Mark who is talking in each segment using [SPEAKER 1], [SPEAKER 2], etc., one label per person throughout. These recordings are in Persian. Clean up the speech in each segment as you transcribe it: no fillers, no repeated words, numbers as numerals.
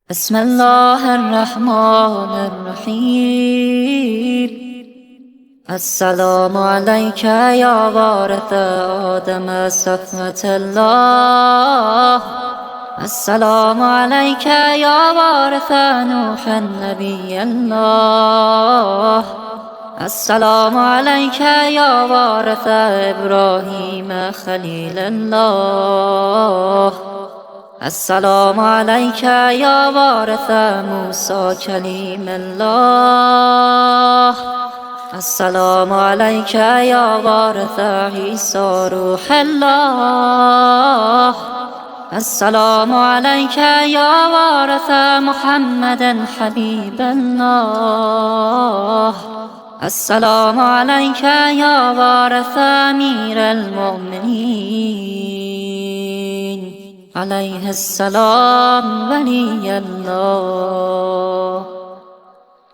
[SPEAKER 1] بسم الله الرحمن الرحیم. السلام عليك يا وارث آدم صفوة الله. السلام عليك يا وارث نوح نبي الله. السلام عليك يا وارث إبراهيم خليل الله. السلام عليك يا وارث موسى كليم الله. السلام عليك يا وارث عيسى روح الله. السلام عليك يا وارث محمد حبيب الله. السلام عليك يا وارث أمير المؤمنين عليه السلام ولي الله.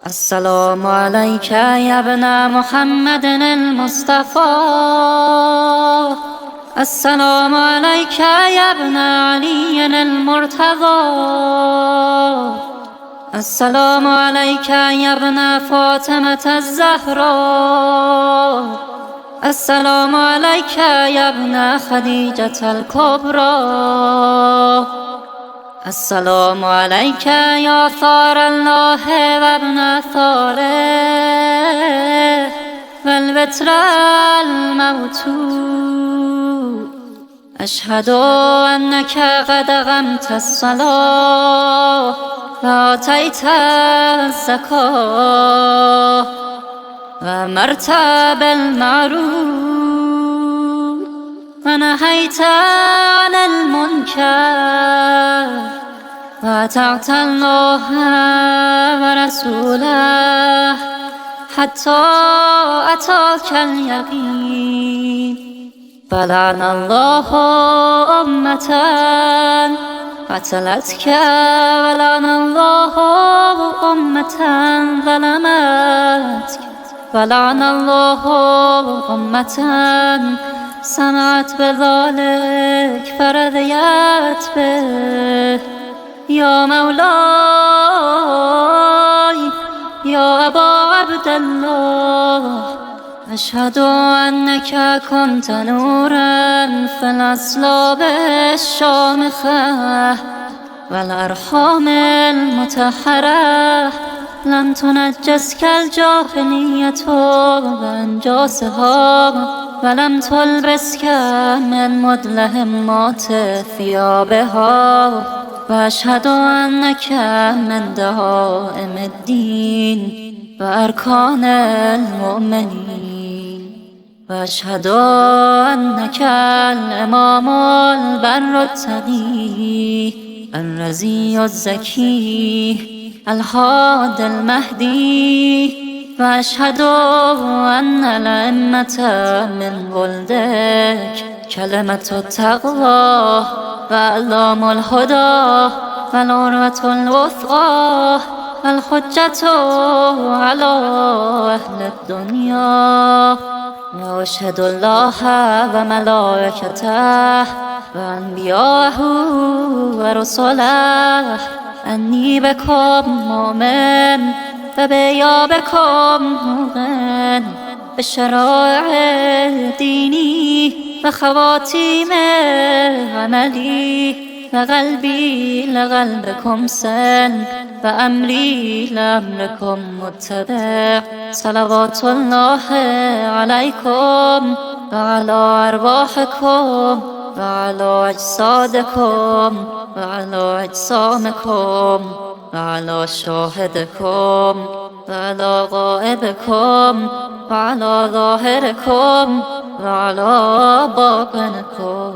[SPEAKER 1] السلام عليك يا ابن محمد المصطفى. السلام عليك يا ابن علي المرتضى. السلام عليك يا ابن فاطمة الزهراء. السلام عليك يا ابن خديجة الكبرى. السلام عليك يا ثار الله وابن ثاره والبتر الموتود. أشهد أنك قد أقمت الصلاة وآتيت الزكاة وأمرت بالمعروف ونهيت عن المنكر وأطعت الله ورسوله حتى أتاك اليقين. فلعن الله أمة قتلتك ولعن الله أمة ظلمتك ولعن الله أمة سمعت بذلك فرضيت به. يا مولاي يا أبا عبد الله، أشهد أنك كنت نورا في الأصلاب الشامخة والأرحام المطهرة. لم تنجسك الجاهلية بأنجاسها ولم تلبسك من مدلهمات ثيابها. وأشهد أنك من دعائم الدين وأركان المؤمنين. وأشهد أنك الإمام البر التقي الرزي الزكي الهاد المهدي. وأشهد أن الأئمة من ولدك كلمة التقوى وأعلام الهدى والعروة الوثقى والحجة على أهل الدنيا. وأشهد الله وملائكته وأنبياءه ورسله أني بكم مؤمن وبإيابكم موقن بالشرائع ديني وخواتيم عملي. وقلبي لقلبكم سن وأمري لأمركم متبع. صلوات الله عليكم وعلى أرواحكم وعلى أجسادكم وعلى أجسامكم وعلى شاهدكم وعلى غائبكم وعلى ظاهركم وعلى باطنكم.